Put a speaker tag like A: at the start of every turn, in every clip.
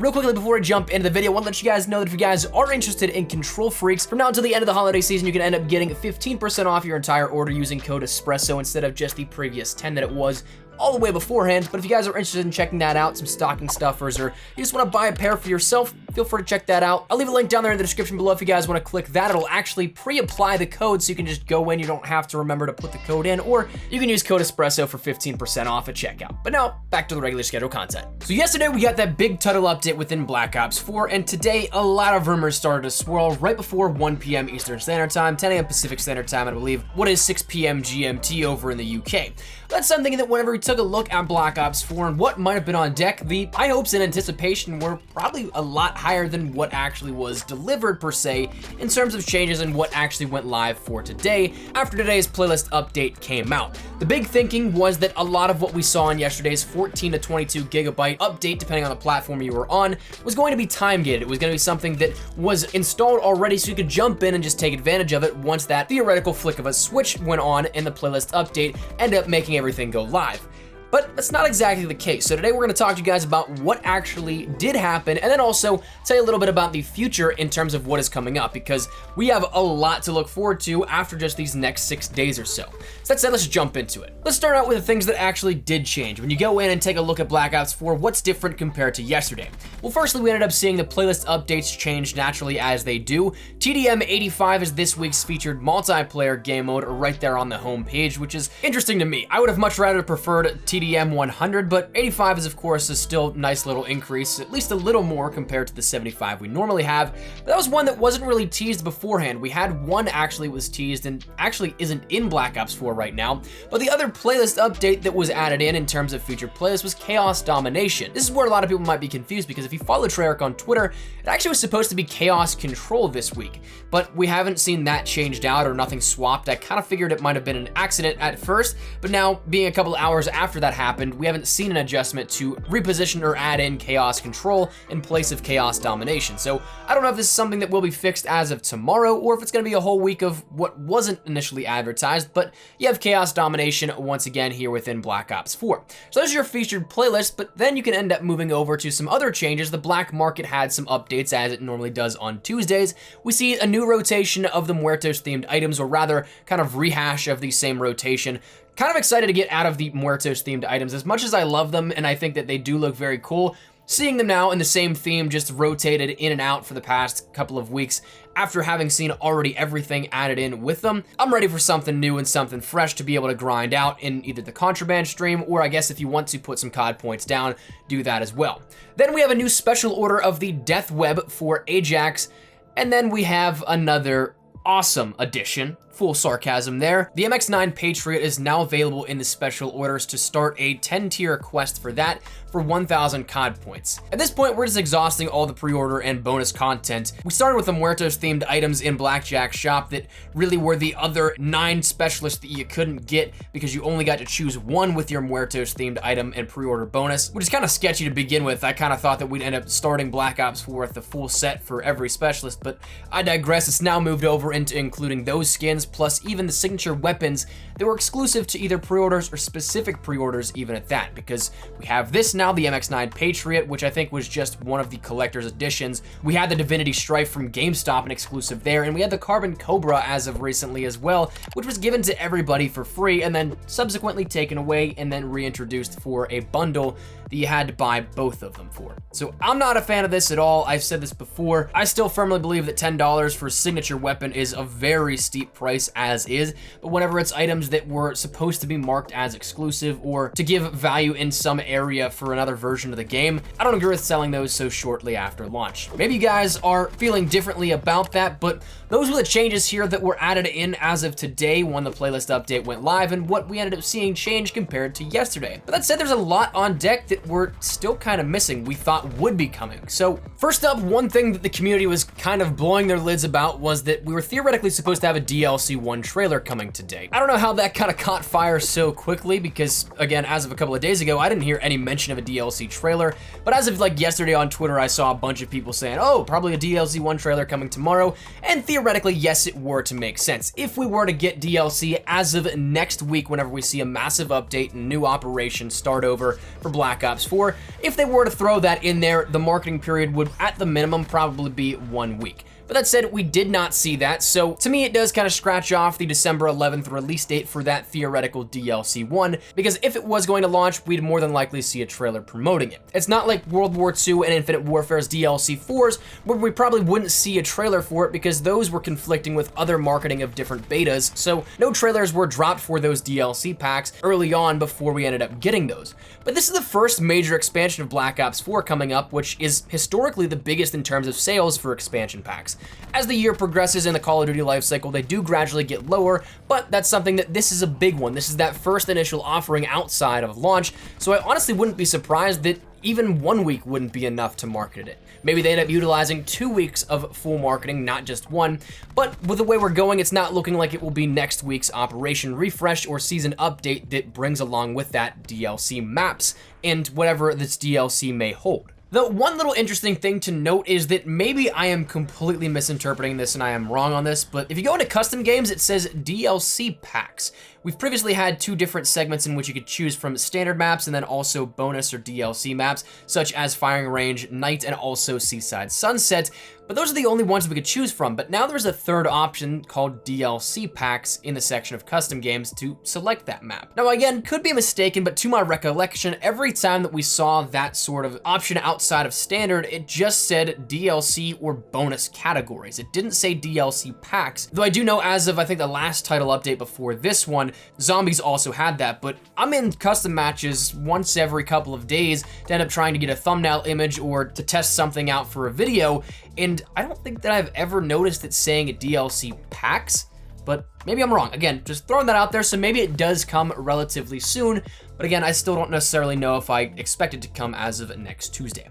A: real quickly before I jump into the video, I want to let you guys know that if you guys are interested in Control Freaks, from now until the end of the holiday season, you can end up getting 15% off your entire order using code ESPRESSO instead of just the previous 10 that it was all the way beforehand. But if you guys are interested in checking that out, some stocking stuffers, or you just want to buy a pair for yourself, feel free to check that out. I'll leave a link down there in the description below if you guys want to click that. It'll actually pre-apply the code, so you can just go in. You don't have to remember to put the code in, or you can use code ESPRESSO for 15% off at checkout. But now, back to the regular schedule content. So yesterday we got that big title update within Black Ops 4, and today a lot of rumors started to swirl right before 1 p.m. Eastern Standard Time, 10 a.m. Pacific Standard Time, and I believe what is 6 p.m. GMT over in the UK. That's something that whenever we took a look at Black Ops 4 and what might have been on deck, the high hopes and anticipation were probably a lot higher than what actually was delivered per se in terms of changes and what actually went live for today after today's playlist update came out. The big thinking was that a lot of what we saw in yesterday's 14 to 22 gigabyte update, depending on the platform you were on, was going to be time gated. It was going to be something that was installed already, so you could jump in and just take advantage of it once that theoretical flick of a switch went on and the playlist update ended up making everything go live. But that's not exactly the case. So today we're gonna talk to you guys about what actually did happen, and then also tell you a little bit about the future in terms of what is coming up, because we have a lot to look forward to after just these next 6 days or so. So that said, let's jump into it. Let's start out with the things that actually did change. When you go in and take a look at Black Ops 4, what's different compared to yesterday? Well, firstly, we ended up seeing the playlist updates change naturally as they do. TDM 85 is this week's featured multiplayer game mode right there on the home page, which is interesting to me. I would have much rather preferred TDM 100, but 85 is of course a still nice little increase, at least a little more compared to the 75 we normally have. But that was one that wasn't really teased beforehand. We had one actually was teased and actually isn't in Black Ops 4 right now, but the other playlist update that was added in terms of featured playlists was Chaos Domination. This is where a lot of people might be confused, because if you follow Treyarch on Twitter, it actually was supposed to be Chaos Control this week, but we haven't seen that changed out or nothing swapped. I kind of figured it might have been an accident at first, but now being a couple hours after that happened, we haven't seen an adjustment to reposition or add in Chaos Control in place of Chaos Domination. So I don't know if this is something that will be fixed as of tomorrow, or if it's going to be a whole week of what wasn't initially advertised, but you have Chaos Domination once again here within Black Ops 4. So there's your featured playlist, but then you can end up moving over to some other changes. The black market had some updates, as it normally does on Tuesdays. We see a new rotation of the Muertos themed items, or rather kind of rehash of the same rotation. Kind of excited to get out of the Muertos themed items. As much as I love them and I think that they do look very cool, seeing them now in the same theme just rotated in and out for the past couple of weeks after having seen already everything added in with them, I'm ready for something new and something fresh to be able to grind out in either the Contraband stream, or I guess if you want to put some COD points down, do that as well. Then we have a new special order of the Death Web for Ajax, and then we have another awesome addition. Full sarcasm there. The MX9 Patriot is now available in the special orders to start a 10-tier quest for that for 1,000 COD points. At this point, we're just exhausting all the pre-order and bonus content. We started with the Muertos themed items in Blackjack's shop that really were the other 9 specialists that you couldn't get because you only got to choose one with your Muertos themed item and pre-order bonus, which is kind of sketchy to begin with. I kind of thought that we'd end up starting Black Ops 4 with the full set for every specialist, but I digress. It's now moved over into including those skins, plus even the signature weapons that were exclusive to either pre-orders or specific pre-orders even at that, because we have this now, the MX9 Patriot, which I think was just one of the collector's editions. We had the Divinity Strife from GameStop, an exclusive there, and we had the Carbon Cobra as of recently as well, which was given to everybody for free and then subsequently taken away and then reintroduced for a bundle that you had to buy both of them for. So I'm not a fan of this at all. I've said this before. I still firmly believe that $10 for a signature weapon is a very steep price as is, but whenever it's items that were supposed to be marked as exclusive or to give value in some area for another version of the game, I don't agree with selling those so shortly after launch. Maybe you guys are feeling differently about that, but those were the changes here that were added in as of today when the playlist update went live, and what we ended up seeing change compared to yesterday. But that said, there's a lot on deck that we're still kind of missing, we thought would be coming. So first up, one thing that the community was kind of blowing their lids about was that we were theoretically supposed to have a DLC DLC 1 trailer coming today. I don't know how that kind of caught fire so quickly because, again, as of a couple of days ago, I didn't hear any mention of a DLC trailer, but as of like yesterday on Twitter, I saw a bunch of people saying, oh, probably a DLC 1 trailer coming tomorrow, and theoretically, yes, it were to make sense. If we were to get DLC as of next week, whenever we see a massive update and new operation start over for Black Ops 4, if they were to throw that in there, the marketing period would, at the minimum, probably be 1 week. But that said, we did not see that, so to me it does kind of scratch off the December 11th release date for that theoretical DLC 1, because if it was going to launch, we'd more than likely see a trailer promoting it. It's not like World War II and Infinite Warfare's DLC 4s, where we probably wouldn't see a trailer for it because those were conflicting with other marketing of different betas, so no trailers were dropped for those DLC packs early on before we ended up getting those. But this is the first major expansion of Black Ops 4 coming up, which is historically the biggest in terms of sales for expansion packs. As the year progresses in the Call of Duty lifecycle, they do gradually get lower, but that's something that this is a big one. This is that first initial offering outside of launch, so I honestly wouldn't be surprised that even 1 week wouldn't be enough to market it. Maybe they end up utilizing 2 weeks of full marketing, not just one, but with the way we're going, it's not looking like it will be next week's Operation Refresh or Season Update that brings along with that DLC maps and whatever this DLC may hold. The one little interesting thing to note is that maybe I am completely misinterpreting this and I am wrong on this, but if you go into custom games, it says DLC packs. We've previously had 2 different segments in which you could choose from standard maps and then also bonus or DLC maps, such as Firing Range, Night, and also Seaside Sunset, but those are the only ones we could choose from. But now there's a third option called DLC packs in the section of custom games to select that map. Now again, could be mistaken, but to my recollection, every time that we saw that sort of option outside of standard, it just said DLC or bonus categories. It didn't say DLC packs, though I do know as of I think the last title update before this one, Zombies also had that, but I'm in custom matches once every couple of days to end up trying to get a thumbnail image or to test something out for a video, and I don't think that I've ever noticed it saying DLC packs, but maybe I'm wrong. Again, just throwing that out there, so maybe it does come relatively soon, but again, I still don't necessarily know if I expect it to come as of next Tuesday.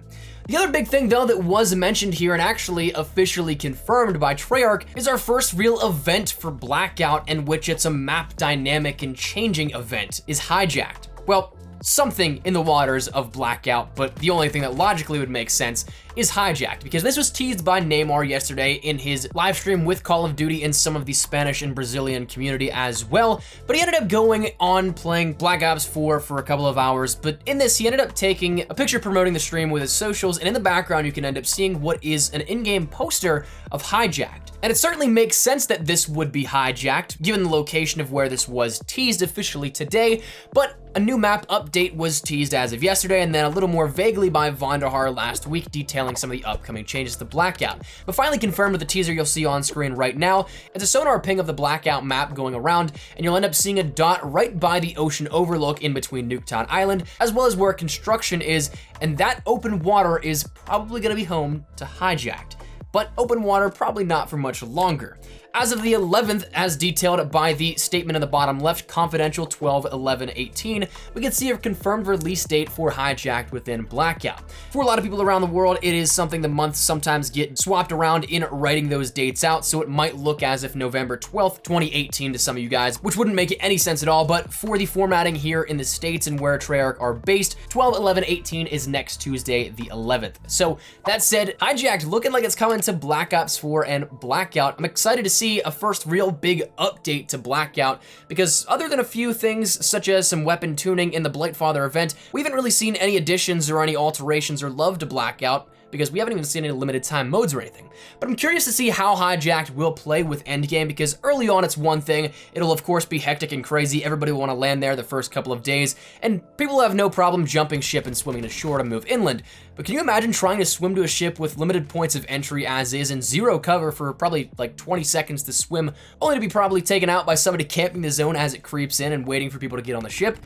A: The other big thing though that was mentioned here and actually officially confirmed by Treyarch is our first real event for Blackout, in which it's a map dynamic and changing event, is Hijacked. Well, something in the waters of Blackout, but the only thing that logically would make sense is Hijacked, because this was teased by Neymar yesterday in his live stream with Call of Duty in some of the Spanish and Brazilian community as well, but he ended up going on playing Black Ops 4 for a couple of hours, but in this he ended up taking a picture promoting the stream with his socials, and in the background you can end up seeing what is an in-game poster of Hijacked. And it certainly makes sense that this would be Hijacked, given the location of where this was teased officially today, but a new map update was teased as of yesterday, and then a little more vaguely by Vonderhaar last week, detailing some of the upcoming changes to Blackout. But finally confirmed with the teaser you'll see on screen right now, it's a sonar ping of the Blackout map going around, and you'll end up seeing a dot right by the ocean overlook in between Nuketown Island, as well as where construction is, and that open water is probably going to be home to Hijacked. But open water probably not for much longer. As of the 11th, as detailed by the statement in the bottom left, confidential 12/11/18, we can see a confirmed release date for Hijacked within Blackout. For a lot of people around the world, it is something the months sometimes get swapped around in writing those dates out, so it might look as if November 12th, 2018 to some of you guys, which wouldn't make any sense at all, but for the formatting here in the States and where Treyarch are based, 12/11/18 is next Tuesday, the 11th. So that said, Hijacked looking like it's coming to Black Ops 4 and Blackout. I'm excited to see a first real big update to Blackout, because other than a few things such as some weapon tuning in the Blightfather event, we haven't really seen any additions or any alterations or love to Blackout, because we haven't even seen any limited time modes or anything. But I'm curious to see how Hijacked will play with endgame, because early on it's one thing, it'll of course be hectic and crazy, everybody will want to land there the first couple of days, and people have no problem jumping ship and swimming to shore to move inland. But can you imagine trying to swim to a ship with limited points of entry as is and zero cover for probably like 20 seconds to swim, only to be probably taken out by somebody camping the zone as it creeps in and waiting for people to get on the ship?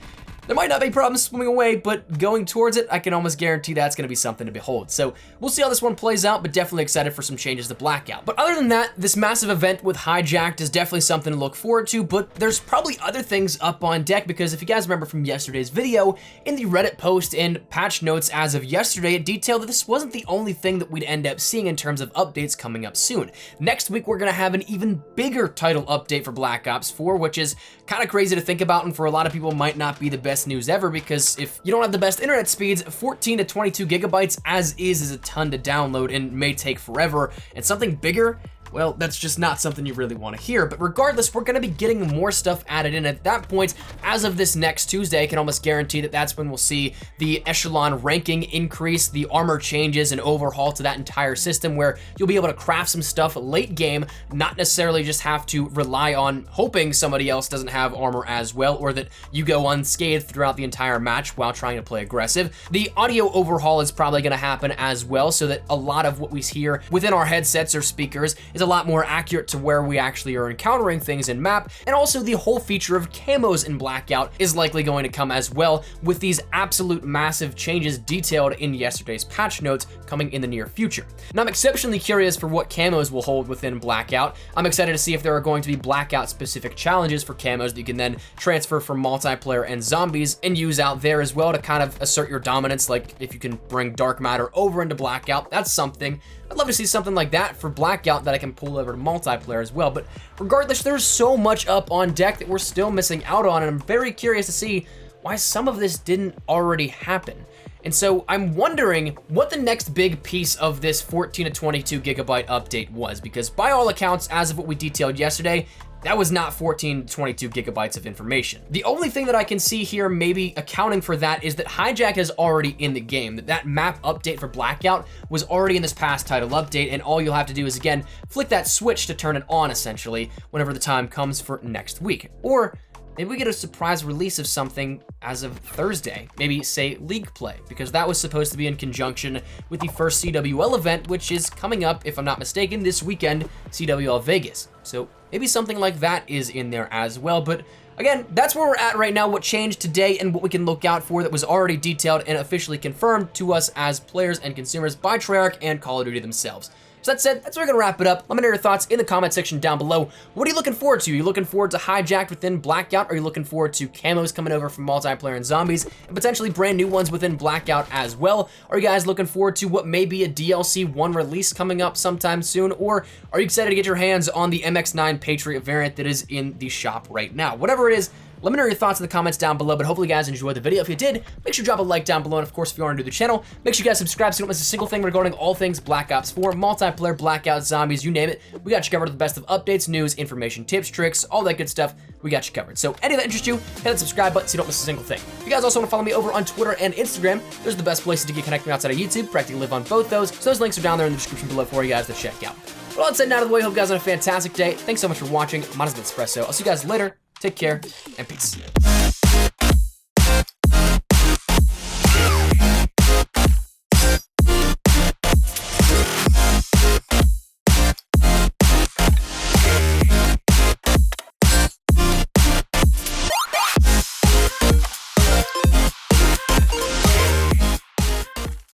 A: There might not be problems swimming away, but going towards it, I can almost guarantee that's going to be something to behold. So we'll see how this one plays out, but definitely excited for some changes to Blackout. But other than that, this massive event with Hijacked is definitely something to look forward to, but there's probably other things up on deck, because if you guys remember from yesterday's video, in the Reddit post and patch notes as of yesterday, it detailed that this wasn't the only thing that we'd end up seeing in terms of updates coming up soon. Next week, we're going to have an even bigger title update for Black Ops 4, which is kind of crazy to think about, and for a lot of people might not be the best news ever, because if you don't have the best internet speeds, 14 to 22 gigabytes as is a ton to download and may take forever, and something bigger, well, that's just not something you really want to hear. But regardless, we're going to be getting more stuff added in at that point. As of this next Tuesday, I can almost guarantee that that's when we'll see the echelon ranking increase, the armor changes, and overhaul to that entire system, where you'll be able to craft some stuff late game, not necessarily just have to rely on hoping somebody else doesn't have armor as well, or that you go unscathed throughout the entire match while trying to play aggressive. The audio overhaul is probably going to happen as well, so that a lot of what we hear within our headsets or speakers is a lot more accurate to where we actually are encountering things in map. And also the whole feature of camos in Blackout is likely going to come as well, with these absolute massive changes detailed in yesterday's patch notes coming in the near future. And I'm exceptionally curious for what camos will hold within Blackout. I'm excited to see if there are going to be Blackout specific challenges for camos that you can then transfer from multiplayer and zombies and use out there as well to kind of assert your dominance. Like if you can bring dark matter over into Blackout, that's something. I'd love to see something like that for Blackout that I can pull over to multiplayer as well. But regardless, there's so much up on deck that we're still missing out on, and I'm very curious to see why some of this didn't already happen. And so I'm wondering what the next big piece of this 14 to 22 gigabyte update was, because by all accounts, as of what we detailed yesterday, that was not 14 to 22 gigabytes of information. The only thing that I can see here maybe accounting for that is that Hijack is already in the game, that map update for Blackout was already in this past title update, and all you'll have to do is, again, flick that switch to turn it on, essentially, whenever the time comes for next week. Or maybe we get a surprise release of something as of Thursday, maybe say League Play, because that was supposed to be in conjunction with the first CWL event, which is coming up, if I'm not mistaken, this weekend, CWL Vegas. So maybe something like that is in there as well. But again, that's where we're at right now, what changed today and what we can look out for that was already detailed and officially confirmed to us as players and consumers by Treyarch and Call of Duty themselves. So that said, that's where we're gonna wrap it up. Let me know your thoughts in the comment section down below. What are you looking forward to? Are you looking forward to Hijacked within Blackout? Are you looking forward to camos coming over from multiplayer and zombies, and potentially brand new ones within Blackout as well? Are you guys looking forward to what may be a DLC 1 release coming up sometime soon? Or are you excited to get your hands on the MX-9 Patriot variant that is in the shop right now? Whatever it is, let me know your thoughts in the comments down below, but hopefully you guys enjoyed the video. If you did, make sure to drop a like down below, and of course, if you are new to the channel, make sure you guys subscribe so you don't miss a single thing regarding all things Black Ops 4, multiplayer, Blackout, zombies, you name it. We got you covered with the best of updates, news, information, tips, tricks, all that good stuff. We got you covered. So any of that interests you, hit that subscribe button so you don't miss a single thing. If you guys also want to follow me over on Twitter and Instagram, those are the best places to get connected outside of YouTube. Practically live on both those. So those links are down there in the description below for you guys to check out. But all that said and out of the way, hope you guys have a fantastic day. Thanks so much for watching. My name has been Espresso. I'll see you guys later. Take care and peace.